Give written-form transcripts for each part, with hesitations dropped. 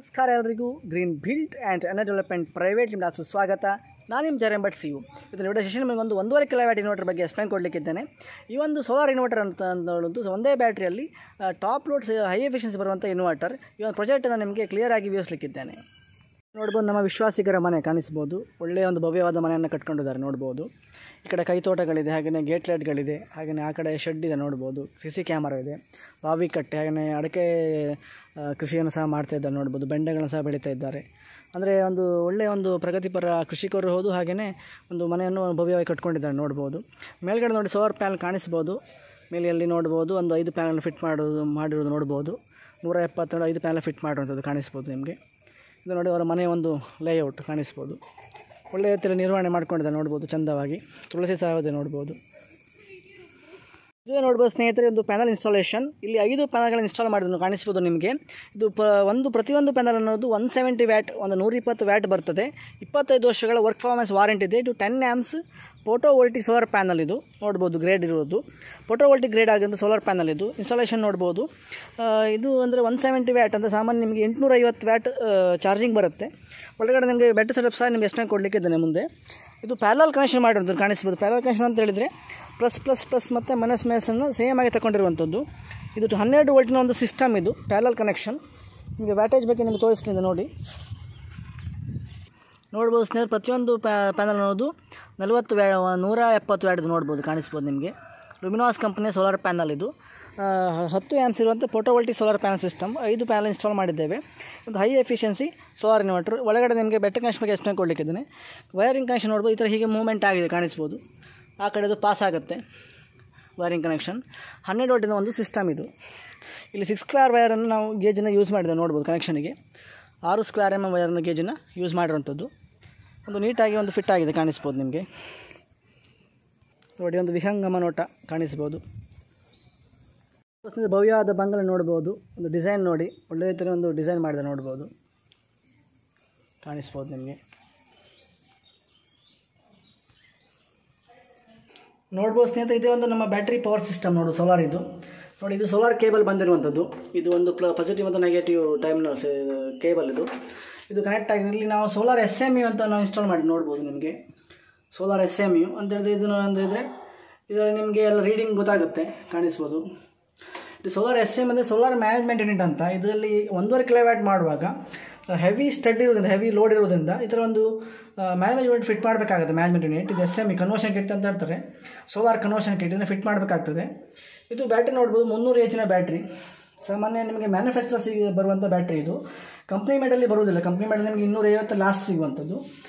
ನಮಸ್ಕಾರ ಎಲ್ಲರಿಗೂ green build and energy development private limited ಸ್ವಾಗತ. ನಾನು ನಿಮ್ಮ ಜರಂ ಭಟ್ ಸಿಯು. ಇದನ್ನು ವಿಡಿಯೋ ಸೆಷನ್ ನಿಮಗೆ ಒಂದು 1.5 ಕಿಲೋವ್ಯಾಟ್ ಇನ್ವರ್ಟರ್ ಬಗ್ಗೆ ಎಕ್ಸ್ಪ್ಲೈನ್ ಕೊಡಲಿಕ್ಕಿದ್ದೇನೆ. ಈ ಒಂದು ಸೋಲಾರ್ ಇನ್ವರ್ಟರ್ ಅಂತ ಅನ್ನೋದು ಒಂದೇ ಬ್ಯಾಟ್ರಿಯಲ್ಲಿ ಟಾಪ್ ಲೋಡ್ಸ್ ಹೈ ಎಫಿಷಿಯನ್ಸಿ ಬರುವಂಥ ಇನ್ವರ್ಟರ್. ಈ ಒಂದು ಪ್ರಾಜೆಕ್ಟನ್ನು ನಿಮಗೆ ಕ್ಲಿಯರ್ ಆಗಿ ವಿವರಿಸಲಿಕ್ಕಿದ್ದೇನೆ. ನೋಡ್ಬೋದು, ನಮ್ಮ ವಿಶ್ವಾಸಿಗರ ಮನೆ ಕಾಣಿಸ್ಬೋದು. ಒಳ್ಳೆಯ ಒಂದು ಭವ್ಯವಾದ ಮನೆಯನ್ನು ಕಟ್ಕೊಂಡಿದ್ದಾರೆ ನೋಡ್ಬೋದು. ಈ ಕಡೆ ಕೈತೋಟಗಳಿದೆ, ಹಾಗೆಯೇ ಗೇಟ್ ಲೈಟ್ಗಳಿದೆ, ಹಾಗೆಯೇ ಆ ಕಡೆ ಶೆಡ್ ಇದೆ ನೋಡ್ಬೋದು. CC ಕ್ಯಾಮರಾ ಇದೆ, ಬಾವಿ ಕಟ್ಟೆ, ಹಾಗೆಯೇ ಅಡಿಕೆ ಕೃಷಿಯನ್ನು ಸಹ ಮಾಡ್ತಾ ಇದ್ದಾರೆ ನೋಡ್ಬೋದು. ಬೆಂಡೆಗಳನ್ನು ಸಹ ಬೆಳೀತಾ ಇದ್ದಾರೆ. ಅಂದರೆ ಒಂದು ಒಳ್ಳೆಯ ಒಂದು ಪ್ರಗತಿಪರ ಕೃಷಿಕರು ಹೌದು. ಹಾಗೆಯೇ ಒಂದು ಮನೆಯನ್ನು ಭವ್ಯವಾಗಿ ಕಟ್ಕೊಂಡಿದ್ದಾರೆ ನೋಡ್ಬೋದು. ಮೇಲ್ಗಡೆ ನೋಡಿ ಸೋಲಾರ್ ಪ್ಯಾನಲ್ ಕಾಣಿಸ್ಬೋದು. ಮೇಲೆಯಲ್ಲಿ ನೋಡ್ಬೋದು ಒಂದು 5 ಪ್ಯಾನಲ್ ಫಿಟ್ ಮಾಡಿರೋದು ನೋಡ್ಬೋದು. 175 ಪ್ಯಾನಲ್ ಫಿಟ್ ಮಾಡಿರುವಂಥದ್ದು ಕಾಣಿಸ್ಬೋದು ನಿಮಗೆ. ಇದು ನೋಡಿ ಅವರ ಮನೆಯ ಒಂದು ಲೇಔಟ್ ಕಾಣಿಸ್ಬೋದು. ಒಳ್ಳೆಯ ರೀತಿಯಲ್ಲಿ ನಿರ್ವಹಣೆ ಮಾಡ್ಕೊಂಡಿದ್ದಾರೆ ನೋಡ್ಬೋದು. ಚಂದವಾಗಿ ತುಳಸಿ ಸಹ ಇದೆ ನೋಡ್ಬೋದು. ಇದು ನೋಡ್ಬೋದು ಸ್ನೇಹಿತರೆ, ಒಂದು ಪ್ಯಾನಲ್ ಇನ್ಸ್ಟಾಲೇಷನ್. ಇಲ್ಲಿ 5 ಪ್ಯಾನಲ್ಗಳನ್ನು ಇನ್ಸ್ಟಾಲ್ ಮಾಡಿದ್ರು ಕಾಣಿಸ್ಬೋದು ನಿಮಗೆ. ಇದು ಪ್ರತಿಯೊಂದು ಪ್ಯಾನಲ್ ಅನ್ನೋದು 170 ವ್ಯಾಟ್, ಒಂದು 120 ವ್ಯಾಟ್ ಬರ್ತದೆ. 25 ವರ್ಷಗಳ ವರ್ಕ್ ಪರ್ಫಾರ್ಮೆನ್ಸ್ ವಾರಂಟಿ ಇದೆ. ಇದು 10 ಆ್ಯಂಪ್ಸ್ ಫೋಟೋವೋಲ್ಟಿಕ್ ಸೋಲಾರ್ ಪ್ಯಾನಲ್. ಇದು ನೋಡ್ಬೋದು ಗ್ರೇಡ್ ಇರೋದು ಫೋಟೋವೋಲ್ಟಿಕ್ ಗ್ರೇಡ್ ಆಗಿರೋದು ಸೋಲಾರ್ ಪ್ಯಾನಲ್. ಇದು ಇನ್ಸ್ಟಾಲೇಷನ್ ನೋಡ್ಬೋದು. ಇದು ಅಂದರೆ 170 ವ್ಯಾಟ್ ಅಂತ ಸಾಮಾನ್ಯ ನಿಮಗೆ 850 ವ್ಯಾಟ್ ಚಾರ್ಜಿಂಗ್ ಬರುತ್ತೆ. ಒಳಗಡೆ ನಿಮಗೆ ಬ್ಯಾಟ್ರಿ ಸೆಟಪ್ ಸಹ ನಿಮಗೆ ಎಕ್ಸ್ಪ್ಲೈನ್ ಕೊಡಲಿಕ್ಕೆ ಇದ್ದೇನೆ ಮುಂದೆ. ಇದು ಪ್ಯಾರಲಲ್ ಕನೆಕ್ಷನ್ ಮಾಡಿರೋದು ಕಾಣಿಸ್ಬೋದು. ಪ್ಯಾರಲಲ್ ಕನೆಕ್ಷನ್ ಅಂತ ಹೇಳಿದರೆ ಪ್ಲಸ್ ಮತ್ತು ಮೈನಸ್ಸನ್ನು ಸೇಮ್ ಆಗಿ ತಗೊಂಡಿರುವಂಥದ್ದು. ಇದು 12 ವೋಲ್ಟಿನ ಒಂದು ಸಿಸ್ಟಮ್. ಇದು ಪ್ಯಾರಲಲ್ ಕನೆಕ್ಷನ್. ನಿಮಗೆ ವ್ಯಾಟೇಜ್ ಬಗ್ಗೆ ನಿಮಗೆ ತೋರಿಸ್ತಿದೆ ನೋಡಿ. ನೋಡ್ಬೋದು ಸ್ನೇಹಿತರೆ, ಪ್ರತಿಯೊಂದು ಪ್ಯಾನಲ್ ಅನ್ನೋದು 170 ವ್ಯಾಟ್ ನೋಡ್ಬೋದು ಕಾಣಿಸ್ಬೋದು ನಿಮಗೆ. ಲುಮಿನಾಸ್ ಕಂಪನಿಯ ಸೋಲಾರ್ ಪ್ಯಾನಲ್. ಇದು 10 ಆ್ಯಂಪ್ಸ್ ಇರುವಂಥ photovoltaic solar panel system. 5 panel install ಮಾಡಿದ್ದೇವೆ. ಒಂದು ಹೈ ಎಫಿಷಿಯನ್ಸಿ ಸೋಲಾರ್ ಇನ್ವರ್ಟರ್. ಒಳಗಡೆ ನಿಮಗೆ ಬೆಟ್ಟ ಕನೆಕ್ಷನ್ ಬಗ್ಗೆ ಎಕ್ಸ್ಪ್ಲೈನ್ ಕೊಡಲಿಕ್ಕಿದ್ದೇನೆ. ವೈರಿಂಗ್ ಕನೆಕ್ಷನ್ ನೋಡ್ಬೋದು. ಈ ಥರ ಹೀಗೆ ಮೂವ್ಮೆಂಟ್ ಆಗಿದೆ ಕಾಣಿಸ್ಬೋದು. ಆ ಕಡೆದು ಪಾಸ್ ಆಗುತ್ತೆ ವೈರಿಂಗ್ ಕನೆಕ್ಷನ್. 12 ವೋಲ್ಟಿನ ಒಂದು ಸಿಸ್ಟಮ್ ಇದು. ಇಲ್ಲಿ 6 ಸ್ಕ್ವೇರ್ ವೈರನ್ನು ನಾವು ಗೇಜನ್ನು ಯೂಸ್ ಮಾಡಿದ್ದೇವೆ ನೋಡ್ಬೋದು. ಕನೆಕ್ಷನಿಗೆ 6 ಸ್ಕ್ವೇರ್ mm ವೈರನ್ನು ಗೇಜನ್ನು ಯೂಸ್ ಮಾಡಿರೋಂಥದ್ದು. ಒಂದು ನೀಟಾಗಿ ಒಂದು ಫಿಟ್ ಆಗಿದೆ ಕಾಣಿಸ್ಬೋದು ನಿಮಗೆ ನೋಡಿ. ಒಂದು ವಿಹಂಗಮ ನೋಟ ಕಾಣಿಸ್ಬೋದು. ಭವ್ಯವಾದ ಬಂಗಲೆ ನೋಡ್ಬೋದು. ಒಂದು ಡಿಸೈನ್ ನೋಡಿ, ಒಳ್ಳೆ ರೀತಿಯಲ್ಲಿ ಒಂದು ಡಿಸೈನ್ ಮಾಡಿದೆ ನೋಡ್ಬೋದು ಕಾಣಿಸ್ಬೋದು ನಿಮಗೆ. ನೋಡ್ಬೋದು ಸ್ನೇಹಿತರೆ, ಇದೇ ಒಂದು ನಮ್ಮ ಬ್ಯಾಟ್ರಿ ಪವರ್ ಸಿಸ್ಟಮ್ ನೋಡು ಸೋಲಾರ್. ಇದು ನೋಡಿ, ಇದು ಸೋಲಾರ್ ಕೇಬಲ್ ಬಂದಿರುವಂಥದ್ದು. ಇದು ಒಂದು ಪಾಸಿಟಿವ್ ಮತ್ತು ನೆಗೆಟಿವ್ ಟೈಮ್ನ ಕೇಬಲ್. ಇದು ಕನೆಕ್ಟ್ ಆಗಿ ಇಲ್ಲಿ ನಾವು ಸೋಲಾರ್ SMU ಅಂತ ನಾವು ಇನ್ಸ್ಟಾಲ್ ಮಾಡಿ ನೋಡ್ಬೋದು ನಿಮಗೆ. ಸೋಲಾರ್ SMU ಅಂತ ಹೇಳಿದ್ರೆ ಇದನ್ನು ಅಂದರೆ ಇದರಲ್ಲಿ ನಿಮಗೆ ಎಲ್ಲ ರೀಡಿಂಗ್ ಗೊತ್ತಾಗುತ್ತೆ ಕಾಣಿಸ್ಬೋದು. ಇದು ಸೋಲಾರ್ SMU ಅಂದರೆ ಸೋಲಾರ್ ಮ್ಯಾನೇಜ್ಮೆಂಟ್ ಯೂನಿಟ್ ಅಂತ. ಇದರಲ್ಲಿ 1.5 ಕಿಲೋವ್ಯಾಟ್ ಮಾಡುವಾಗ ಹೆವಿ ಸ್ಟಡ್ ಇರೋದ್ರಿಂದ, ಹೆವಿ ಲೋಡ್ ಇರೋದ್ರಿಂದ ಈ ಥರ ಒಂದು ಮ್ಯಾನೇಜ್ಮೆಂಟ್ ಯೂನಿಟ್ ಫಿಟ್ ಮಾಡಬೇಕಾಗುತ್ತೆ. ಮ್ಯಾನೇಜ್ಮೆಂಟ್ ಯೂನಿಟ್ ಇದು SMU ಕನ್ವರ್ಷನ್ ಕಿಟ್ ಅಂತ ಹೇಳ್ತಾರೆ. ಸೋಲಾರ್ ಕನ್ವರ್ಷನ್ ಕಿಟ್ ಇದನ್ನು ಫಿಟ್ ಮಾಡಬೇಕಾಗ್ತದೆ. ಇದು ಬ್ಯಾಟ್ರಿ ನೋಡ್ಬೋದು 300 H ಬ್ಯಾಟ್ರಿ. ಸಾಮಾನ್ಯ ನಿಮಗೆ ಮ್ಯಾನುಫ್ಯಾಕ್ಚರ್ಸಿಗೆ ಬರುವಂಥ ಬ್ಯಾಟ್ರಿ. ಇದು ಕಂಪ್ನಿ ಮೇಡಲ್ಲಿ ಬರುವುದಿಲ್ಲ. ಕಂಪ್ನಿ ಮೇಡಲ್ ನಿಮಗೆ 250 ಲಾಸ್ಟ್ ಸಿಗುವಂಥದ್ದು.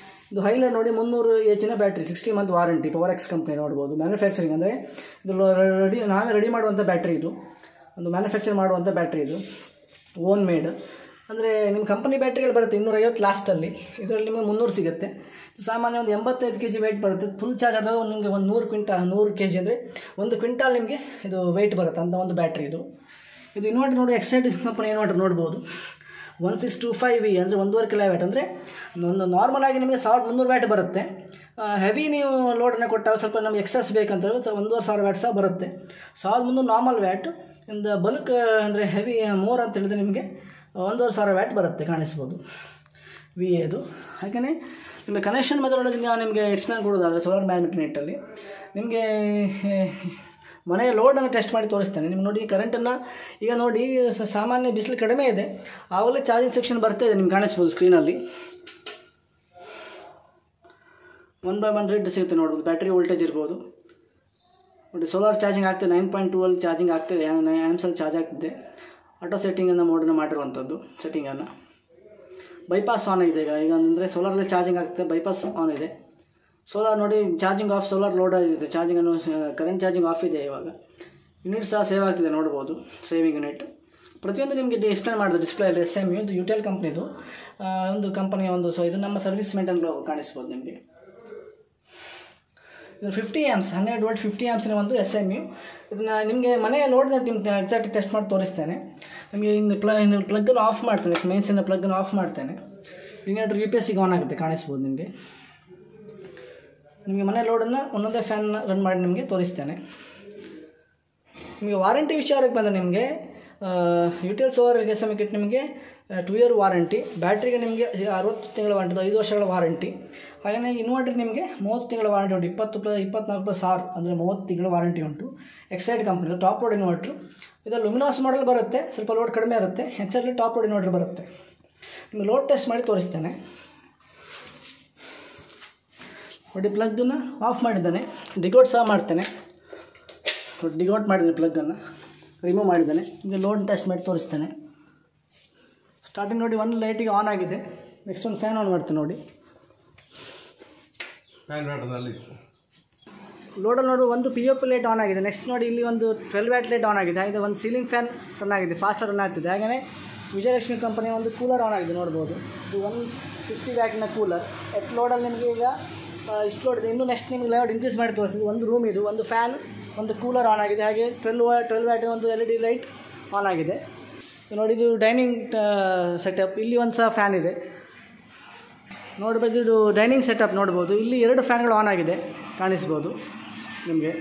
ಇದು ಹೈಲೈಟ್ ನೋಡಿ 300 H battery, 60 month warranty. Power company ನೋಡ್ಬೋದು. ಮ್ಯಾನುಫ್ಯಾಕ್ಚರಿಂಗ್ ಅಂದರೆ ಇದು ನಾವೇ ರೆಡಿ ಮಾಡುವಂಥ ಬ್ಯಾಟ್ರಿ. ಇದು ಒಂದು ಮ್ಯಾನುಫ್ಯಾಕ್ಚರ್ ಮಾಡುವಂಥ ಬ್ಯಾಟ್ರಿ. ಇದು ಓನ್ ಮೇಡ್. ಅಂದರೆ ನಿಮ್ಮ ಕಂಪನಿ ಬ್ಯಾಟ್ರಿಗಳು ಬರುತ್ತೆ 250 ಲಾಸ್ಟಲ್ಲಿ. ಇದರಲ್ಲಿ ನಿಮಗೆ 300 ಸಿಗುತ್ತೆ. ಸಾಮಾನ್ಯ ಒಂದು 85 kg ವೆಯ್ಟ್ ಬರುತ್ತೆ. ಫುಲ್ ಚಾರ್ಜ್ ಆದಾಗ ನಿಮಗೆ ಒಂದು 100 kg ಅಂದರೆ 1 ಕ್ವಿಂಟಾಲ್ ನಿಮಗೆ ಇದು ವೆಯ್ಟ್ ಬರುತ್ತೆ ಅಂತ ಒಂದು ಬ್ಯಾಟ್ರಿ. ಇದು ಇನ್ವರ್ಟರ್ ನೋಡಿ, ಎಕ್ಸೈಡ್ ಕಂಪನಿ ಇನ್ವರ್ಟರ್ ನೋಡ್ಬೋದು. 1625V ಅಂದರೆ 1.5 ಕಿಲೋವ್ಯಾಟ್. ಅಂದರೆ ಒಂದು ನಾರ್ಮಲ್ ಆಗಿ ನಿಮಗೆ 1300 ವ್ಯಾಟ್ ಬರುತ್ತೆ. ಹೆವಿ ನೀವು ಲೋಡನ್ನು ಕೊಟ್ಟಾಗ ಸ್ವಲ್ಪ ನಮಗೆ ಎಕ್ಸಸ್ ಬೇಕಂತ 1500 ವ್ಯಾಟ್ ಸಹ ಬರುತ್ತೆ. 1300 ನಾರ್ಮಲ್ ವ್ಯಾಟ್ ಇಂದ ಬಲ್ಕ್ ಅಂದರೆ ಹೆವಿ ಮೋರ್ ಅಂತ ಹೇಳಿದ್ರೆ ನಿಮಗೆ 1500 ವ್ಯಾಟ್ ಬರುತ್ತೆ ಕಾಣಿಸ್ಬೋದು VA. ಹಾಗೆಯೇ ನಿಮಗೆ ಕನೆಕ್ಷನ್ ಮೆಥಡಾಲಜಿ ನಾವು ನಿಮಗೆ ಎಕ್ಸ್ಪ್ಲೇನ್ ಕೊಡೋದಾದರೆ ಸೋಲಾರ್ ಮ್ಯಾನೇಜ್ಮೆಂಟ್ ಯೂನಿಟಲ್ಲಿ ನಿಮಗೆ ಮನೆಯ ಲೋಡನ್ನು ಟೆಸ್ಟ್ ಮಾಡಿ ತೋರಿಸ್ತೇನೆ ನಿಮ್ಗೆ. ನೋಡಿ ಕರೆಂಟನ್ನು ಈಗ ನೋಡಿ ಸಾಮಾನ್ಯ ಬಿಸಿಲು ಕಡಿಮೆ ಇದೆ, ಆವಾಗಲೇ ಚಾರ್ಜಿಂಗ್ ಸೆಕ್ಷನ್ ಬರ್ತಾ ಇದೆ ನಿಮ್ಗೆ ಕಾಣಿಸ್ಬೋದು ಸ್ಕ್ರೀನಲ್ಲಿ. 1/1 ರೇಟ್ ಸಿಗುತ್ತೆ ನೋಡ್ಬೋದು. ಬ್ಯಾಟ್ರಿ ವೋಲ್ಟೇಜ್ ಇರ್ಬೋದು ನೋಡಿ. ಸೋಲಾರ್ ಚಾರ್ಜಿಂಗ್ ಆಗ್ತದೆ 9.2 ಚಾರ್ಜಿಂಗ್ ಆಗ್ತದೆ. 9 ಆ್ಯಂಪ್ಸಲ್ಲಿ ಚಾರ್ಜ್ ಆಗ್ತದೆ. ಆಟೋ ಸೆಟ್ಟಿಂಗನ್ನು ಮೋಡನ್ನು ಮಾಡಿರುವಂಥದ್ದು. ಸೆಟ್ಟಿಂಗನ್ನು ಬೈಪಾಸ್ ಆನ್ ಇದೆ ಈಗ ಅಂದರೆ ಸೋಲಾರಲ್ಲಿ ಚಾರ್ಜಿಂಗ್ ಆಗ್ತದೆ. ಬೈಪಾಸ್ ಆನ್ ಇದೆ. ಸೋಲಾರ್ ನೋಡಿ ಚಾರ್ಜಿಂಗ್ ಆಫ್. ಸೋಲಾರ್ ಲೋಡ್ ಆಗಿದೆ. ಚಾರ್ಜಿಂಗನ್ನು ಕರೆಂಟ್ ಚಾರ್ಜಿಂಗ್ ಆಫ್ ಇದೆ. ಇವಾಗ ಯೂನಿಟ್ ಸಹ ಸೇವ್ ಆಗ್ತಿದೆ ನೋಡ್ಬೋದು. ಸೇವಿಂಗ್ ಯೂನಿಟ್ ಪ್ರತಿಯೊಂದು ನಿಮಗೆ ಎಕ್ಸ್ಪ್ಲೇನ್ ಮಾಡಿದೆ ಡಿಸ್ಪ್ಲೇಯಲ್ಲಿ. SMU ಇದು ಯುಟೆಲ್ ಕಂಪ್ನಿದು ಒಂದು ಕಂಪನಿಯ ಒಂದು. ಇದು ನಮ್ಮ ಸರ್ವಿಸ್ ಮೇಂಟೈನ್ ಲೋಗೋ ಕಾಣಿಸ್ಬೋದು ನಿಮಗೆ. ಇದು 50 ಆ್ಯಂಪ್ಸ್ 12 ವೋಲ್ಟ್ 50 ಆ್ಯಂಪ್ಸಿನ ಒಂದು SMU. ಇದನ್ನು ನಿಮಗೆ ಮನೆಯ ಲೋಡ್ನ ನಿಮ್ಗೆ ಎಕ್ಸಾಕ್ಟ್ ಟೆಸ್ಟ್ ಮಾಡಿ ತೋರಿಸ್ತೇನೆ ನಿಮಗೆ. ಇನ್ನು ಪ್ಲಗ್ಗನ್ನು ಆಫ್ ಮಾಡ್ತೇನೆ. ಮೇನ್ಸಿನ ಪ್ಲಗ್ಗನ್ನು ಆಫ್ ಮಾಡ್ತೇನೆ. ಇನ್ವರ್ಟರ್ UPSಗೆ ಆನ್ ಆಗುತ್ತೆ ಕಾಣಿಸ್ಬೋದು ನಿಮಗೆ. ನಿಮಗೆ ಮನೆ ಲೋಡನ್ನು ಒಂದೊಂದೇ ಫ್ಯಾನ್ನ ರನ್ ಮಾಡಿ ನಿಮಗೆ ತೋರಿಸ್ತೇನೆ. ನಿಮಗೆ ವಾರಂಟಿ ವಿಚಾರಕ್ಕೆ ಬಂದರೆ ನಿಮಗೆ ಯುಟಿಎಲ್ ಸೋಲಾರ್ SME ಕಿಟ್ ನಿಮಗೆ 2 ಇಯರ್ ವಾರಂಟಿ, ಬ್ಯಾಟ್ರಿಗೆ ನಿಮಗೆ 60 ತಿಂಗಳ ವಾರಂಟಿ, 5 ವರ್ಷಗಳ ವಾರಂಟಿ. ಹಾಗೆಯೇ ಇನ್ವರ್ಟರ್ ನಿಮಗೆ 30 ತಿಂಗಳ ವಾರಂಟಿ ಉಂಟು, 24+6 ಅಂದರೆ 30 ತಿಂಗಳ ವಾರಂಟಿ ಉಂಟು. Exide company top load inverter. ಇದು ಲುಮಿನಾಸ್ ಮಾಡೆಲ್ ಬರುತ್ತೆ, ಸ್ವಲ್ಪ ಲೋಡ್ ಕಡಿಮೆ ಇರುತ್ತೆ. ಹೆಚ್ಚಲ್ಲಿ ಟಾಪ್ ಲೋಡ್ ಇನ್ವರ್ಟರ್ ಬರುತ್ತೆ. ನಿಮಗೆ ಲೋಡ್ ಟೆಸ್ಟ್ ಮಾಡಿ ತೋರಿಸ್ತೇನೆ ನೋಡಿ. ಪ್ಲಗ್ಗನ್ನು ಆಫ್ ಮಾಡಿದ್ದಾನೆ, ಡಿಗೋಟ್ ಸಹ ಮಾಡ್ತೇನೆ. ಡಿಗೋಟ್ ಮಾಡಿದ್ದೇನೆ, ಪ್ಲಗ್ಗನ್ನು ರಿಮೂವ್ ಮಾಡಿದ್ದಾನೆ. ನಿಮಗೆ ಲೋಡ್ ಟೆಸ್ಟ್ ಮಾಡಿ ತೋರಿಸ್ತೇನೆ. ಸ್ಟಾರ್ಟಿಂಗ್ ನೋಡಿ, ಒಂದು ಲೈಟಿಗೆ ಆನ್ ಆಗಿದೆ. ನೆಕ್ಸ್ಟ್ ಒಂದು ಫ್ಯಾನ್ ಆನ್ ಮಾಡ್ತೇನೆ ನೋಡಿ. ಲೋಡಲ್ಲಿ ನೋಡಿ ಒಂದು POP ಲೈಟ್ ಆನ್ ಆಗಿದೆ. ನೆಕ್ಸ್ಟ್ ನೋಡಿ ಇಲ್ಲಿ ಒಂದು 12 ವ್ಯಾಟ್ ಲೈಟ್ ಆನ್ ಆಗಿದೆ. ಹಾಗೆ ಒಂದು ಸೀಲಿಂಗ್ ಫ್ಯಾನ್ ರನ್ ಆಗಿದೆ, ಫಾಸ್ಟರ್ ರನ್ ಆಗ್ತಿದೆ. ಹಾಗೆಯೇ ವಿಜಯಲಕ್ಷ್ಮಿ ಕಂಪನಿಯ ಒಂದು ಕೂಲರ್ ಆನ್ ಆಗಿದೆ ನೋಡ್ಬೋದು. ಇದು 150 ವ್ಯಾಟ್ನ ಕೂಲರ್. ಲೋಡಲ್ಲಿ ನಿಮಗೆ ಈಗ ಇಷ್ಟು ಲೋಡ್ ಇದೆ. ಇನ್ನೂ ನೆಕ್ಸ್ಟ್ ನಿಮಗೆ ಲೋಡ್ ಇನ್ಕ್ರೀಸ್ ಮಾಡಿ ತೋರಿಸ್ತೀವಿ. ಒಂದು ರೂಮ್ ಇದು, ಒಂದು ಫ್ಯಾನ್, ಒಂದು ಕೂಲರ್ ಆನ್ ಆಗಿದೆ. ಹಾಗೆ 12 ವ್ಯಾಟ್ ಒಂದು LED ಲೈಟ್ ಆನ್ ಆಗಿದೆ ನೋಡಿ. ಇದು ಡೈನಿಂಗ್ ಸೆಟಪ್. ಇಲ್ಲಿ ಒಂದು ಸಹ ಫ್ಯಾನ್ ಇದೆ ನೋಡ್ಬೋದು. ಇದು ಡೈನಿಂಗ್ ಸೆಟಪ್ ನೋಡ್ಬೋದು. ಇಲ್ಲಿ 2 ಫ್ಯಾನ್ಗಳು ಆನ್ ಆಗಿದೆ, ಕಾಣಿಸ್ಬೋದು ನಿಮಗೆ.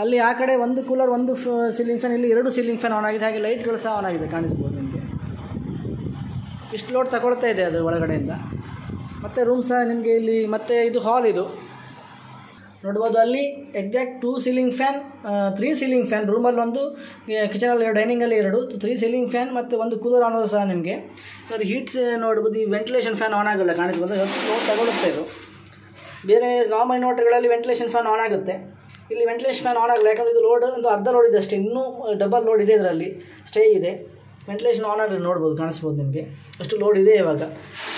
ಅಲ್ಲಿ ಆ ಕಡೆ ಒಂದು ಕೂಲರ್, ಒಂದು ಸೀಲಿಂಗ್ ಫ್ಯಾನ್, ಇಲ್ಲಿ 2 ಸೀಲಿಂಗ್ ಫ್ಯಾನ್ ಆನ್ ಆಗಿದೆ. ಹಾಗೆ ಲೈಟ್ಗಳು ಸಹ ಆನ್ ಆಗಿದೆ, ಕಾಣಿಸ್ಬೋದು ನಿಮಗೆ. ಇಷ್ಟು ಲೋಡ್ ತಗೊಳ್ತಾ ಇದೆ ಅದು ಒಳಗಡೆಯಿಂದ. ಮತ್ತು ರೂಮ್ ಸಹ ನಿಮಗೆ ಇಲ್ಲಿ. ಮತ್ತು ಇದು ಹಾಲ್ ಇದು ನೋಡ್ಬೋದು. ಅಲ್ಲಿ exact 2 ceiling fan, 3 ceiling fan. ರೂಮಲ್ಲಿ ಒಂದು, ಕಿಚನಲ್ಲಿ, ಡೈನಿಂಗಲ್ಲಿ 2, 3 ಸೀಲಿಂಗ್ ಫ್ಯಾನ್ ಮತ್ತು ಒಂದು ಕೂಲರ್ ಅನ್ನೋದು ಸಹ ನಿಮಗೆ. ನೋಡಿ ಹೀಟ್ಸ್ ನೋಡ್ಬೋದು. ಈ ವೆಂಟಿಲೇಷನ್ ಫ್ಯಾನ್ ಆನ್ ಆಗೋಲ್ಲ, ಕಾಣಿಸ್ಬೋದು. ಲೋಡ್ ತಗೊಳುತ್ತೆ ಇದು. ಬೇರೆ ನಾರ್ಮಲ್ ಇನ್ವರ್ಟರ್ಗಳಲ್ಲಿ ವೆಂಟಿಲೇಷನ್ ಫ್ಯಾನ್ ಆನ್ ಆಗುತ್ತೆ, ಇಲ್ಲಿ ವೆಂಟಿಲೇಷನ್ ಫ್ಯಾನ್ ಆನ್ ಆಗಲ್ಲ. ಯಾಕಂದರೆ ಇದು ಲೋಡ್ ಒಂದು ಅರ್ಧ ಲೋಡ್ ಇದೆ ಅಷ್ಟೇ, ಇನ್ನೂ ಡಬಲ್ ಲೋಡ್ ಇದೆ, ಇದರಲ್ಲಿ ಸ್ಟೇ ಇದೆ. ವೆಂಟಿಲೇಷನ್ ಆನ್ ಆಗಲಿ ನೋಡ್ಬೋದು, ಕಾಣಿಸ್ಬೋದು ನಿಮಗೆ. ಅಷ್ಟು ಲೋಡ್ ಇದೆ ಇವಾಗ.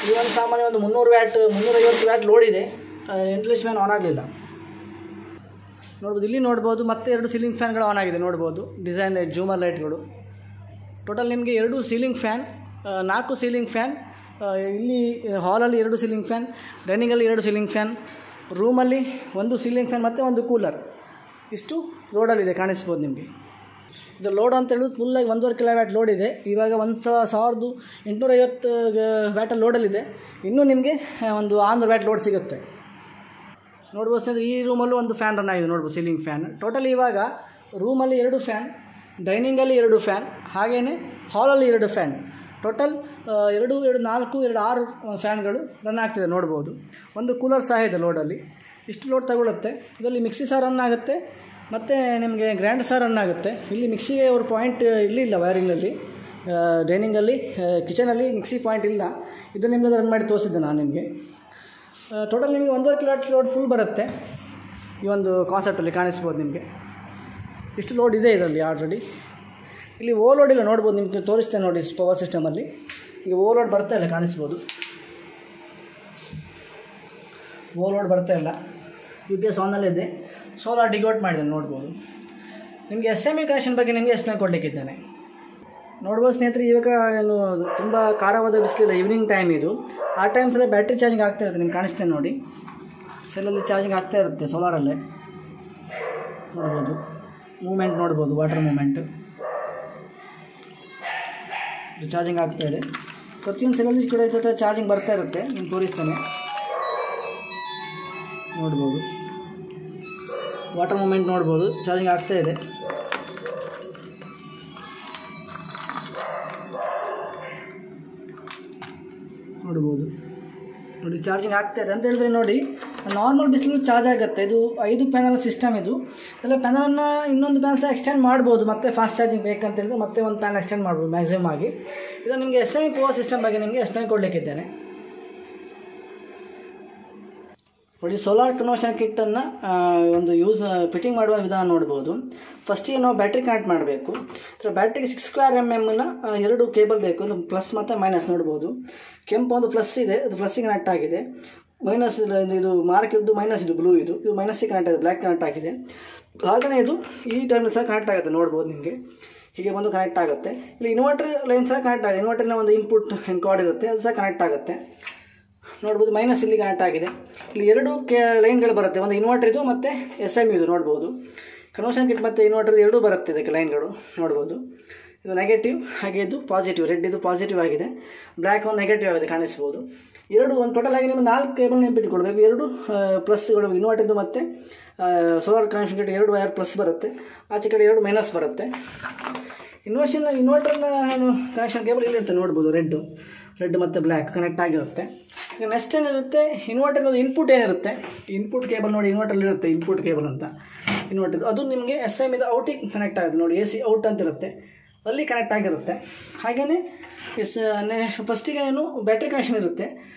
ಈ ಒಂದು ಸಾಮಾನ್ಯ ಒಂದು 300 ವ್ಯಾಟ್ 350 ವ್ಯಾಟ್ ಲೋಡ್ ಇದೆ. ವೆಂಟಿಲೇಷನ್ ಫ್ಯಾನ್ ಆನ್ ಆಗಲಿಲ್ಲ ನೋಡ್ಬೋದು. ಇಲ್ಲಿ ನೋಡ್ಬೋದು ಮತ್ತೆ 2 ಸೀಲಿಂಗ್ ಫ್ಯಾನ್ಗಳು ಆನ್ ಆಗಿದೆ ನೋಡ್ಬೋದು. ಡಿಸೈನ್ ಲೈಟ್, ಜೂಮರ್ ಲೈಟ್ಗಳು. ಟೋಟಲ್ ನಿಮಗೆ 2 ಸೀಲಿಂಗ್ ಫ್ಯಾನ್, 4 ಸೀಲಿಂಗ್ ಫ್ಯಾನ್. ಇಲ್ಲಿ ಹಾಲಲ್ಲಿ 2 ಸೀಲಿಂಗ್ ಫ್ಯಾನ್, ಡೈನಿಂಗಲ್ಲಿ 2 ಸೀಲಿಂಗ್ ಫ್ಯಾನ್, ರೂಮಲ್ಲಿ 1 ಸೀಲಿಂಗ್ ಫ್ಯಾನ್ ಮತ್ತು 1 ಕೂಲರ್. ಇಷ್ಟು ಲೋಡಲ್ಲಿದೆ, ಕಾಣಿಸ್ಬೋದು ನಿಮಗೆ. ಇದು ಲೋಡ್ ಅಂತ ಹೇಳೋದು ಫುಲ್ಲಾಗಿ 1.5 ಕಿಲೋವ್ಯಾಟ್ ಲೋಡ್ ಇದೆ. ಇವಾಗ 1850 ವ್ಯಾಟಲ್ಲಿ ಲೋಡಲ್ಲಿದೆ. ಇನ್ನೂ ನಿಮಗೆ ಒಂದು 600 ವ್ಯಾಟ್ ಲೋಡ್ ಸಿಗುತ್ತೆ ನೋಡ್ಬೋದು ಸ್ನೇಹಿತರೆ. ಈ ರೂಮಲ್ಲೂ ಒಂದು ಫ್ಯಾನ್ ರನ್ ಆಗಿದೆ ನೋಡ್ಬೋದು, ಸೀಲಿಂಗ್ ಫ್ಯಾನ್. ಟೋಟಲ್ ಇವಾಗ ರೂಮಲ್ಲಿ 2 ಫ್ಯಾನ್, ಡೈನಿಂಗಲ್ಲಿ 2 ಫ್ಯಾನ್, ಹಾಗೆಯೇ ಹಾಲಲ್ಲಿ 2 ಫ್ಯಾನ್. ಟೋಟಲ್ 2, 4, 6 ಫ್ಯಾನ್ಗಳು ರನ್ ಆಗ್ತಿದೆ ನೋಡ್ಬೋದು. ಒಂದು ಕೂಲರ್ ಸಹ ಇದೆ ಲೋಡಲ್ಲಿ. ಇಷ್ಟು ಲೋಡ್ ತಗೊಳುತ್ತೆ. ಇದರಲ್ಲಿ ಮಿಕ್ಸಿ ಸಹ ರನ್ ಆಗುತ್ತೆ ಮತ್ತು ನಿಮಗೆ ಗ್ರ್ಯಾಂಡ್ ಸಹ ರನ್ ಆಗುತ್ತೆ. ಇಲ್ಲಿ ಮಿಕ್ಸಿಗೆ ಅವ್ರ ಪಾಯಿಂಟ್ ಇರಲಿಲ್ಲ ವೈರಿಂಗಲ್ಲಿ. ಡೈನಿಂಗಲ್ಲಿ, ಕಿಚನಲ್ಲಿ ಮಿಕ್ಸಿ ಪಾಯಿಂಟ್ ಇಲ್ಲ. ಇದು ನಿಮಗೆ ರನ್ ಮಾಡಿ ತೋರಿಸಿದ್ದೆ ನಾನು ನಿಮಗೆ. ಟೋಟಲ್ ನಿಮಗೆ 1.5 ಕಿಲೋವ್ಯಾಟ್ ಲೋಡ್ ಫುಲ್ ಬರುತ್ತೆ ಈ ಒಂದು ಕಾನ್ಸೆಪ್ಟಲ್ಲಿ, ಕಾಣಿಸ್ಬೋದು ನಿಮಗೆ. ಇಷ್ಟು ಲೋಡ್ ಇದೆ ಇದರಲ್ಲಿ ಆಲ್ರೆಡಿ. ಇಲ್ಲಿ ಓವರ್ಲೋಡ್ ಇಲ್ಲ ನೋಡ್ಬೋದು, ನಿಮಗೆ ತೋರಿಸ್ತೇನೆ ನೋಡಿ. ಪವರ್ ಸಿಸ್ಟಮಲ್ಲಿ ಈಗ ಓವರ್ಲೋಡ್ ಬರ್ತಾ ಇಲ್ಲ, ಕಾಣಿಸ್ಬೋದು. ಓವರ್ಲೋಡ್ ಬರ್ತಾ ಇಲ್ಲ. UPS ಆನಲ್ಲಿದೆ. ಸೋಲಾರ್ ಡಿಗೋಟ್ ಮಾಡಿದ್ದೇನೆ ನೋಡ್ಬೋದು. ನಿಮಗೆ SME ಕನೆಕ್ಷನ್ ಬಗ್ಗೆ ನಿಮಗೆ ಎಕ್ಸ್ಪ್ಲೇನ್ ಕೊಡಲಿಕ್ಕಿದ್ದೇನೆ ನೋಡ್ಬೋದು ಸ್ನೇಹಿತರೆ. ಇವಾಗ ಏನು ತುಂಬ ಖಾರವಾದ ಬಿಸಿಲಿಲ್ಲ, ಈವ್ನಿಂಗ್ ಟೈಮ್ ಇದು. ಆ ಟೈಮ್ಸಲ್ಲೇ ಬ್ಯಾಟ್ರಿ ಚಾರ್ಜಿಂಗ್ ಆಗ್ತಾ ಇರುತ್ತೆ, ನಿಮ್ಗೆ ಕಾಣಿಸ್ತೇನೆ ನೋಡಿ. ಸೆಲ್ಲಲ್ಲಿ ಚಾರ್ಜಿಂಗ್ ಆಗ್ತಾ ಇರುತ್ತೆ ಸೋಲಾರಲ್ಲೇ ನೋಡ್ಬೋದು. ಮೂಮೆಂಟ್ ನೋಡ್ಬೋದು, ವಾಟರ್ ಮೂಮೆಂಟ್ ಚಾರ್ಜಿಂಗ್ ಆಗ್ತಾ ಇದೆ. ಪ್ರತಿಯೊಂದು ಸೆಲ್ಲಲ್ಲಿ ಕೂಡ ಈ ಚಾರ್ಜಿಂಗ್ ಬರ್ತಾ ಇರುತ್ತೆ. ನಿಮ್ಗೆ ತೋರಿಸ್ತೇನೆ ನೋಡ್ಬೋದು. ವಾಟರ್ ಮೂಮೆಂಟ್ ನೋಡ್ಬೋದು, ಚಾರ್ಜಿಂಗ್ ಆಗ್ತಾ ಇದೆ. ನೋಡ್ಬೋದು ನೋಡಿ, ಚಾರ್ಜಿಂಗ್ ಆಗ್ತಾ ಇದೆ ಅಂತ ಹೇಳಿದ್ರೆ ನೋಡಿ. ನಾರ್ಮಲ್ ಬಿಸಿಲು ಚಾರ್ಜ್ ಆಗುತ್ತೆ. ಇದು 5 ಪ್ಯಾನಲ್ ಸಿಸ್ಟಮ್. ಇದು ಎಲ್ಲ ಪ್ಯಾನಲನ್ನು ಇನ್ನೊಂದು ಪ್ಯಾನಲ್ ಸಹ ಎಕ್ಸ್ಟೆಂಡ್ ಮಾಡ್ಬೋದು. ಮತ್ತೆ ಫಾಸ್ಟ್ ಚಾರ್ಜಿಂಗ್ ಬೇಕಂತ ಹೇಳಿದ್ರೆ ಮತ್ತೆ ಒಂದು ಪ್ಯಾನಲ್ ಎಕ್ಸ್ಟೆಂಡ್ ಮಾಡ್ಬೋದು ಮ್ಯಾಕ್ಸಿಮಮ್ ಆಗಿ. ಇದು ನಿಮಗೆ SME ಪವರ್ ಸಿಸ್ಟಮ್ ಬಗ್ಗೆ ನಿಮಗೆ ಎಕ್ಸ್ಪ್ಲೈನ್ ಕೊಡಲಿಕ್ಕಿದ್ದೇನೆ ನೋಡಿ. ಸೋಲಾರ್ ಕನ್ವರ್ಷನ್ ಕಿಟ್ಟನ್ನು ಒಂದು ಫಿಟ್ಟಿಂಗ್ ಮಾಡುವ ವಿಧಾನ ನೋಡ್ಬೋದು. ಫಸ್ಟಿಗೆ ನಾವು ಬ್ಯಾಟ್ರಿ ಕನೆಕ್ಟ್ ಮಾಡಬೇಕು. ಬ್ಯಾಟ್ರಿಗೆ 6mm 2 ಕೇಬಲ್ ಬೇಕು, ಒಂದು ಪ್ಲಸ್ ಮತ್ತು ಮೈನಸ್ ನೋಡ್ಬೋದು. ಕೆಂಪು ಒಂದು ಪ್ಲಸ್ ಇದೆ, ಅದು ಪ್ಲಸ್ಸಿಗೆ ಕನೆಕ್ಟ್ ಆಗಿದೆ. ಮೈನಸ್ ಇದು ಮಾರ್ಕ್ ಇದ್ದು ಮೈನಸ್, ಇದು ಬ್ಲೂ, ಇದು ಮೈನಸ್ಸಿಗೆ ಕನೆಕ್ಟ್ ಆಗಿದೆ, ಬ್ಲ್ಯಾಕ್ ಕನೆಕ್ಟ್ ಆಗಿದೆ. ಹಾಗೆಯೇ ಇದು ಈ ಟೈಮಲ್ಲಿ ಸಹ ಕನೆಕ್ಟ್ ಆಗುತ್ತೆ ನೋಡ್ಬೋದು. ನಿಮಗೆ ಹೀಗೆ ಬಂದು ಕನೆಕ್ಟ್ ಆಗುತ್ತೆ. ಇಲ್ಲಿ ಇನ್ವರ್ಟರ್ ಲೈನ್ ಸಹ ಕನೆಕ್ಟ್ ಆಗಿದೆ. ಇನ್ವರ್ಟರ್ನ ಒಂದು ಇನ್ಪುಟ್ ಕಾರ್ಡ್ ಇರುತ್ತೆ, ಅದು ಸಹ ಕನೆಕ್ಟ್ ಆಗುತ್ತೆ ನೋಡ್ಬೋದು. ಮೈನಸ್ ಇಲ್ಲಿ ಕನೆಕ್ಟ್ ಆಗಿದೆ. ಇಲ್ಲಿ 2 ಲೈನ್ಗಳು ಬರುತ್ತೆ, ಒಂದು ಇನ್ವರ್ಟರ್ ಇದು ಮತ್ತು SME ಇದು ನೋಡ್ಬೋದು. ಕನ್ವರ್ಷನ್ ಕಿಟ್ ಮತ್ತು ಇನ್ವರ್ಟರ್ 2 ಬರುತ್ತೆ ಇದಕ್ಕೆ ಲೈನ್ಗಳು ನೋಡ್ಬೋದು. ಇದು ನೆಗೆಟಿವ್, ಹಾಗೆ ಇದು ಪಾಸಿಟಿವ್. ರೆಡ್ ಇದು ಪಾಸಿಟಿವ್ ಆಗಿದೆ, ಬ್ಲ್ಯಾಕ್ ಒಂದು ನೆಗೆಟಿವ್ ಆಗಿದೆ ಕಾಣಿಸ್ಬೋದು. ಒಂದು ಟೋಟಲ್ ಆಗಿ ನೀವು 4 ಕೇಬಲ್ ನೆನಪಿಟ್ಕೊಳ್ಬೇಕು. 2 ಪ್ಲಸ್ಗಳು ಇನ್ವರ್ಟರ್ದು ಮತ್ತು solar connection gate 2 wire plus ಬರುತ್ತೆ, ಆಚೆ ಕಡೆ 2 ಮೈನಸ್ ಬರುತ್ತೆ. ಇನ್ವರ್ಟರ್ನ ಕನೆಕ್ಷನ್ ಕೇಬಲ್ ಇಲ್ಲಿರುತ್ತೆ ನೋಡ್ಬೋದು, ರೆಡ್ ಮತ್ತು ಬ್ಲ್ಯಾಕ್ ಕನೆಕ್ಟ್ ಆಗಿರುತ್ತೆ. ಈಗ ನೆಕ್ಸ್ಟ್ ಏನಿರುತ್ತೆ, ಇನ್ವರ್ಟರ್ದು ಇನ್ಪುಟ್ ಏನಿರುತ್ತೆ, ಇನ್ಪುಟ್ ಕೇಬಲ್ ನೋಡಿ ಇನ್ವರ್ಟರ್ಲಿರುತ್ತೆ ಇನ್ಪುಟ್ ಕೇಬಲ್ ಅಂತ. ಇನ್ವರ್ಟರ್ ಅದು ನಿಮಗೆ SM ಇದು ಔಟಿಗೆ ಕನೆಕ್ಟ್ ಆಗುತ್ತೆ ನೋಡಿ, AC ಔಟ್ ಅಂತ ಇರುತ್ತೆ, ಅಲ್ಲಿ ಕನೆಕ್ಟ್ ಆಗಿರುತ್ತೆ. ಹಾಗೆಯೇ ಫಸ್ಟಿಗೆ ಏನು ಬ್ಯಾಟ್ರಿ ಕನೆಕ್ಷನ್ ಇರುತ್ತೆ,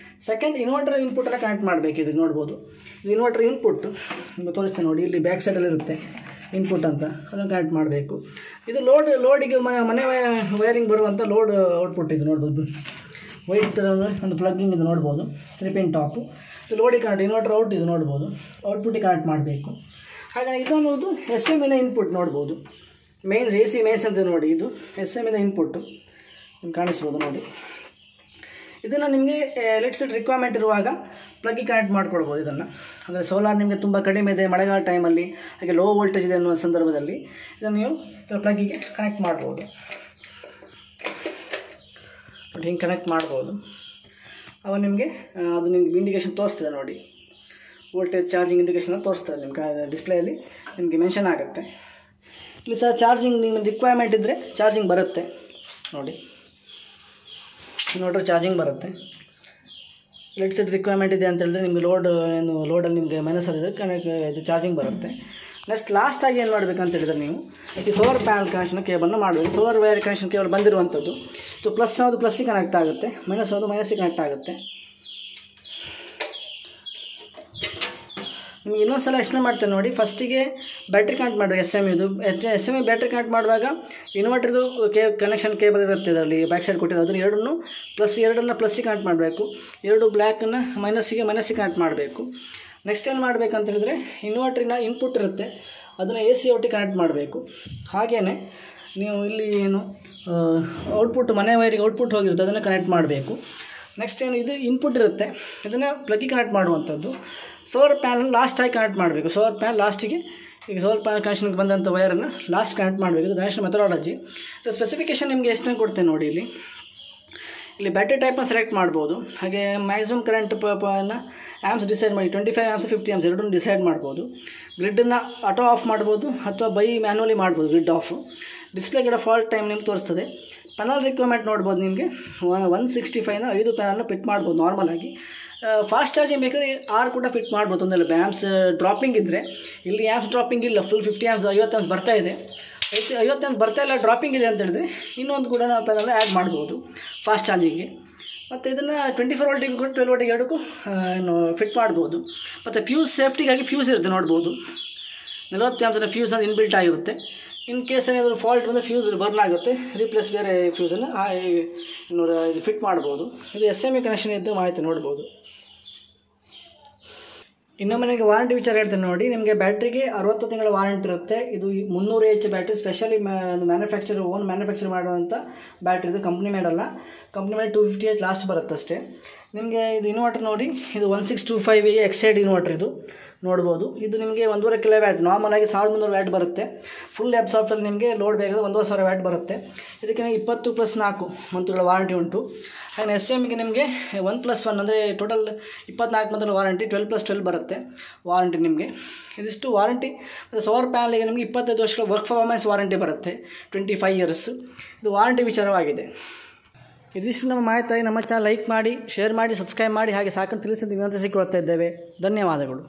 ಸೆಕೆಂಡ್ ಇನ್ವರ್ಟರ್ ಇನ್ಪುಟನ್ನು ಕನೆಕ್ಟ್ ಮಾಡಬೇಕು. ಇದು ನೋಡ್ಬೋದು, ಇದು ಇನ್ವರ್ಟರ್ ಇನ್ಪುಟ್ ನಿಮಗೆ ತೋರಿಸ್ತೇನೆ ನೋಡಿ, ಇಲ್ಲಿ ಬ್ಯಾಕ್ ಸೈಡಲ್ಲಿ ಇರುತ್ತೆ ಇನ್ಪುಟ್ ಅಂತ, ಅದನ್ನು ಕನೆಕ್ಟ್ ಮಾಡಬೇಕು. ಇದು ಲೋಡಿಗೆ ಮನೆ ವೈರಿಂಗ್ ಬರುವಂಥ ಲೋಡ್ ಔಟ್ಪುಟ್ ಇದು ನೋಡ್ಬೋದು, ವೈಟ್ ಒಂದು ಪ್ಲಗ್ಗಿಂಗ್ ಇದು ನೋಡ್ಬೋದು, 3 ಪಿನ್ ಟಾಪು. ಇದು ಲೋಡಿಗೆ ಕನೆಕ್ಟ್, ಇನ್ವರ್ಟರ್ ಔಟ್ ಇದು ನೋಡ್ಬೋದು, ಔಟ್ಪುಟ್ಟಿಗೆ ಕನೆಕ್ಟ್ ಮಾಡಬೇಕು. ಹಾಗೆ ಇದು ಅನ್ನೋದು SM ಇನ ಇನ್ಪುಟ್ ನೋಡ್ಬೋದು, ಮೇನ್ಸ್ AC ಮೇನ್ಸ್ ಅಂತ ನೋಡಿ, ಇದು SM ಇನ ಇನ್ಪುಟ್ಟು ನಿಮ್ಗೆ ಕಾಣಿಸ್ಬೋದು ನೋಡಿ. ಇದನ್ನು ನಿಮಗೆ ಎಲೆಕ್ಟ್ರಿಸಿಟಿ ರಿಕ್ವೈರ್ಮೆಂಟ್ ಇರುವಾಗ ಪ್ಲಗ್ಗಿಗೆ ಕನೆಕ್ಟ್ ಮಾಡ್ಕೊಳ್ಬೋದು ಇದನ್ನು. ಅಂದರೆ ಸೋಲಾರ್ ನಿಮಗೆ ತುಂಬ ಕಡಿಮೆ ಇದೆ ಮಳೆಗಾಲ ಟೈಮಲ್ಲಿ, ಹಾಗೆ ಲೋ ವೋಲ್ಟೇಜ್ ಇದೆ ಅನ್ನುವ ಸಂದರ್ಭದಲ್ಲಿ ಇದನ್ನು ನೀವು ಪ್ಲಗ್ಗಿಗೆ ಕನೆಕ್ಟ್ ಮಾಡ್ಬೋದು. ಬಟ್ ಹಿಂಗೆ ಕನೆಕ್ಟ್ ಮಾಡ್ಬೋದು. ಅವ ನಿಮಗೆ ಅದು ನಿಮ್ಗೆ ಇಂಡಿಕೇಶನ್ ತೋರಿಸ್ತದೆ ನೋಡಿ, ವೋಲ್ಟೇಜ್ ಚಾರ್ಜಿಂಗ್ ಇಂಡಿಕೇಶನ್ ತೋರಿಸ್ತದೆ ನಿಮ್ಗೆ ಡಿಸ್ಪ್ಲೇಯಲ್ಲಿ, ನಿಮಗೆ ಮೆನ್ಷನ್ ಆಗುತ್ತೆ. ಇಲ್ಲಿ ಸಹ ಚಾರ್ಜಿಂಗ್ ನಿಮಗೆ ರಿಕ್ವೈರ್ಮೆಂಟ್ ಇದ್ದರೆ ಚಾರ್ಜಿಂಗ್ ಬರುತ್ತೆ ನೋಡಿ, ಇನ್ವರ್ಟರ್ ಚಾರ್ಜಿಂಗ್ ಬರುತ್ತೆ. ಎಲೆಕ್ಟ್ರಿಸಿಟಿ ರಿಕ್ವೈರ್ಮೆಂಟ್ ಇದೆ ಅಂತ ಹೇಳಿದ್ರೆ ನಿಮಗೆ ಲೋಡಲ್ಲಿ ನಿಮಗೆ ಮೈನಸಲ್ಲಿದೆ ಇದು ಚಾರ್ಜಿಂಗ್ ಬರುತ್ತೆ. ನೆಕ್ಸ್ಟ್ ಲಾಸ್ಟಾಗಿ ಏನು ಮಾಡಬೇಕಂತ ಹೇಳಿದ್ರೆ, ನೀವು ಈ ಸೋಲಾರ್ ಪ್ಯಾನಲ್ ಕನೆಕ್ಷನ್ ಕೇಬಲ್ನ ಮಾಡಬೇಕು. ಸೋಲಾರ್ ವೈರ್ ಕನೆಕ್ಷನ್ ಕೇಬಲ್ ಬಂದಿರುವಂಥದ್ದು, ಇದು ಪ್ಲಸ್ ಯಾವುದು ಪ್ಲಸ್ಸಿಗೆ ಕನೆಕ್ಟ್ ಆಗುತ್ತೆ, ಮೈನಸ್ ಯಾವುದು ಮೈನಸ್ಸಿಗೆ ಕನೆಕ್ಟ್ ಆಗುತ್ತೆ. ನಿಮಗೆ ಇನ್ನೊಂದು ಸಲ ಎಕ್ಸ್ಪ್ಲೇನ್ ಮಾಡ್ತೇನೆ ನೋಡಿ. ಫಸ್ಟಿಗೆ ಬ್ಯಾಟ್ರಿ ಕನೆಕ್ಟ್ ಮಾಡಬೇಕು, SM ಬ್ಯಾಟ್ರಿ ಕನೆಕ್ಟ್ ಮಾಡುವಾಗ ಇನ್ವರ್ಟರ್ದು ಕನೆಕ್ಷನ್ ಕೇಬಲ್ ಇರುತ್ತೆ ಇದರಲ್ಲಿ ಬ್ಯಾಕ್ ಸೈಡ್ ಕೊಟ್ಟಿರೋದು, ಅದನ್ನು ಎರಡನ್ನು ಪ್ಲಸ್ಸಿಗೆ ಕನೆಕ್ಟ್ ಮಾಡಬೇಕು, 2 ಬ್ಲ್ಯಾಕನ್ನು ಮೈನಸ್ಸಿಗೆ ಕನೆಕ್ಟ್ ಮಾಡಬೇಕು. ನೆಕ್ಸ್ಟ್ ಏನು ಮಾಡಬೇಕಂತ ಹೇಳಿದ್ರೆ, ಇನ್ವರ್ಟ್ರಿನ ಇನ್ಪುಟ್ ಇರುತ್ತೆ ಅದನ್ನು AC ಔಟಿಗೆ ಕನೆಕ್ಟ್ ಮಾಡಬೇಕು. ಹಾಗೆಯೇ ನೀವು ಇಲ್ಲಿ ಏನು ಔಟ್ಪುಟ್ ಮನೆ ವೈರಿಗೆ ಔಟ್ಪುಟ್ ಹೋಗಿರುತ್ತೆ ಅದನ್ನು ಕನೆಕ್ಟ್ ಮಾಡಬೇಕು. ನೆಕ್ಸ್ಟ್ ಏನು ಇದು ಇನ್ಪುಟ್ ಇರುತ್ತೆ ಇದನ್ನು ಪ್ಲಗ್ಗಿಗೆ ಕನೆಕ್ಟ್ ಮಾಡುವಂಥದ್ದು. ಸೋಲಾರ್ ಪ್ಯಾನಲ್ ಲಾಸ್ಟಾಗಿ ಕನೆಕ್ಟ್ ಮಾಡಬೇಕು. ಸೋಲಾರ್ ಪ್ಯಾನಲ್ ಲಾಸ್ಟಿಗೆ, ಈಗ ಸೋಲಾರ್ ಪ್ಯಾನಲ್ ಕನೆಕ್ಷನ್ಗೆ ಬಂದಂಥ ವೈರನ್ನು ಲಾಸ್ಟ್ ಕನೆಕ್ಟ್ ಮಾಡಬೇಕು. ಇದು ಗಣೇಶನ ಮೆಥಡಾಲಜಿ. ಸ್ಪೆಸಿಫಿಕೇಷನ್ ನಿಮಗೆ ಎಷ್ಟನ್ನು ಕೊಡ್ತೇನೆ ನೋಡಿ. ಇಲ್ಲಿ ಬ್ಯಾಟ್ರಿ ಟೈಪ್ನ ಸೆಲೆಕ್ಟ್ ಮಾಡ್ಬೋದು, ಹಾಗೆ ಮ್ಯಾಕ್ಸಿಮಮ್ ಕರೆಂಟ್ ಆ್ಯಮ್ಸ್ ಡಿಸೈಡ್ ಮಾಡಿ 25 ಆ್ಯಮ್ಸ್ 50 ಆ್ಯಮ್ಸ್ ಎರಡನ್ನೂ ಡಿಸೈಡ್ ಮಾಡ್ಬೋದು. ಗ್ರಿಡ್ಡನ್ನು ಆಟೋ ಆಫ್ ಮಾಡ್ಬೋದು ಅಥವಾ ಮ್ಯಾನ್ಯುವಲಿ ಮಾಡ್ಬೋದು ಗ್ರಿಡ್ ಆಫ್. ಡಿಸ್ಪ್ಲೇ ಕಡೆ ಫಾಲ್ಟ್ ಟೈಮ್ ನಿಮ್ಗೆ ತೋರಿಸ್ತದೆ. ಪ್ಯಾನಲ್ ರಿಕ್ವೈರ್ಮೆಂಟ್ ನೋಡ್ಬೋದು, ನಿಮಗೆ 165ನ 5 ಪ್ಯಾನಲ್ನ ಫಿಟ್ ಮಾಡ್ಬೋದು ನಾರ್ಮಲಾಗಿ. ಫಾಸ್ಟ್ ಚಾರ್ಜಿಂಗ್ ಬೇಕಾದರೆ 6 ಕೂಡ ಫಿಟ್ ಮಾಡ್ಬೋದು, ತೊಂದರೆ ಆ್ಯಮ್ಸ್ ಡ್ರಾಪಿಂಗ್ ಇದ್ದರೆ. ಇಲ್ಲಿ ಆ್ಯಮ್ಸ್ ಡ್ರಾಪಿಂಗ್ ಇಲ್ಲ, ಫುಲ್ 50 ಆ್ಯಮ್ಸ್ 50 ಆ್ಯಮ್ಸ್ ಬರ್ತಾ ಇದೆ, 50 ಆ್ಯಮ್ಸ್ ಬರ್ತಾ ಇಲ್ಲ ಡ್ರಾಪಿಂಗ್ ಇದೆ ಅಂತ ಹೇಳಿದ್ರೆ ಇನ್ನೊಂದು ಕೂಡ ನಾವು ಪ್ಯಾನಲ್ ಆ್ಯಡ್ ಮಾಡ್ಬೋದು ಫಾಸ್ಟ್ ಚಾರ್ಜಿಂಗ್ಗೆ. ಮತ್ತು ಇದನ್ನು 24 ವೋಲ್ಟಿಗೆ 12 ವೋಲ್ಟಿಗೆ ಎರಡಕ್ಕೂ ಫಿಟ್ ಮಾಡ್ಬೋದು. ಮತ್ತು ಫ್ಯೂಸ್ ಸೇಫ್ಟಿಗಾಗಿ ಫ್ಯೂಸ್ ಇರುತ್ತೆ ನೋಡ್ಬೋದು, 40 ಆ್ಯಮ್ಸ್ನ ಫ್ಯೂಸ್ ಅದು ಇನ್ಬಿಲ್ಟ್ ಆಗಿರುತ್ತೆ. ಇನ್ ಕೇಸ್ ಏನಾದರೂ ಫಾಲ್ಟ್ ಬಂದರೆ ಫ್ಯೂಸ್ ಬರ್ನ್ ಆಗುತ್ತೆ, ರೀಪ್ಲೇಸ್ ಬೇರೆ ಫ್ಯೂಸನ್ನು ಇದು ಫಿಟ್ ಮಾಡ್ಬೋದು. ಇದು SM ಕನೆಕ್ಷನ್ ಇದ್ದು ಮಾಹಿತಿ ನೋಡ್ಬೋದು. ಇನ್ನೊಮ್ಮೆ ನಿಮಗೆ ವಾರಂಟಿ ವಿಚಾರ ಹೇಳ್ತೇನೆ ನೋಡಿ. ನಿಮಗೆ ಬ್ಯಾಟ್ರಿಗೆ 60 ತಿಂಗಳ ವಾರಂಟಿ ಇರುತ್ತೆ. ಇದು 300 H battery, specially own manufacture ಮಾಡುವಂಥ ಬ್ಯಾಟ್ರಿ. ಇದು ಕಂಪ್ನಿ ಮೇಡಲ್ಲ, ಕಂಪ್ನಿ ಮೇಲೆ 250 H ಲಾಸ್ಟ್ ಬರುತ್ತೆ ಅಷ್ಟೇ. ನಿಮಗೆ ಇದು ಇನ್ವರ್ಟರ್ ನೋಡಿ, ಇದು 1625 ಎಕ್ಸೈಡ್ ಇನ್ವರ್ಟರ್ ಇದು ನೋಡ್ಬೋದು. ಇದು ನಿಮಗೆ 1.5 kW, ನಾರ್ಮಲಾಗಿ 1300 ವ್ಯಾಟ್ ಬರುತ್ತೆ. ಫುಲ್ ಅಬ್ಸಾರ್ಬ್ಷನ್ ನಿಮಗೆ ಲೋಡ್ ಬೇಕಾದ್ರೆ 1500 ವ್ಯಾಟ್ ಬರುತ್ತೆ. ಇದಕ್ಕೆ 20+4 ಮಂತ್ಗಳ ವಾರಂಟಿ ಉಂಟು. ಹಾಗೆ SMಗೆ ನಿಮಗೆ 1+1 ಅಂದರೆ ಟೋಟಲ್ 24 ಮಂತ್ಗಳ ವಾರಂಟಿ, 12+12 ಬರುತ್ತೆ ವಾರಂಟಿ ನಿಮಗೆ. ಇದಿಷ್ಟು ವಾರಂಟಿ. ಮತ್ತು ಸೋಲಾರ್ ಪ್ಯಾನಲ್ಗೆ ನಿಮಗೆ 25 ವರ್ಷಗಳ ವರ್ಕ್ ಪರ್ಫಾರ್ಮೆನ್ಸ್ ವಾರಂಟಿ ಬರುತ್ತೆ, 25 ಇಯರ್ಸ್. ಇದು ವಾರಂಟಿ ವಿಚಾರವಾಗಿದೆ. ಇದಿಷ್ಟು ನಮ್ಮ ಮಾಹಿತಿ. ನಮ್ಮ ಚಾನಲ್ ಲೈಕ್ ಮಾಡಿ, ಶೇರ್ ಮಾಡಿ, ಸಬ್ಸ್ಕ್ರೈಬ್ ಮಾಡಿ, ಹಾಗೆ ಸಾಕಷ್ಟು ತಿಳಿಸಿ ವಿನಂತಿಸಿಕೊಳ್ತಾ ಇದ್ದೇವೆ. ಧನ್ಯವಾದಗಳು.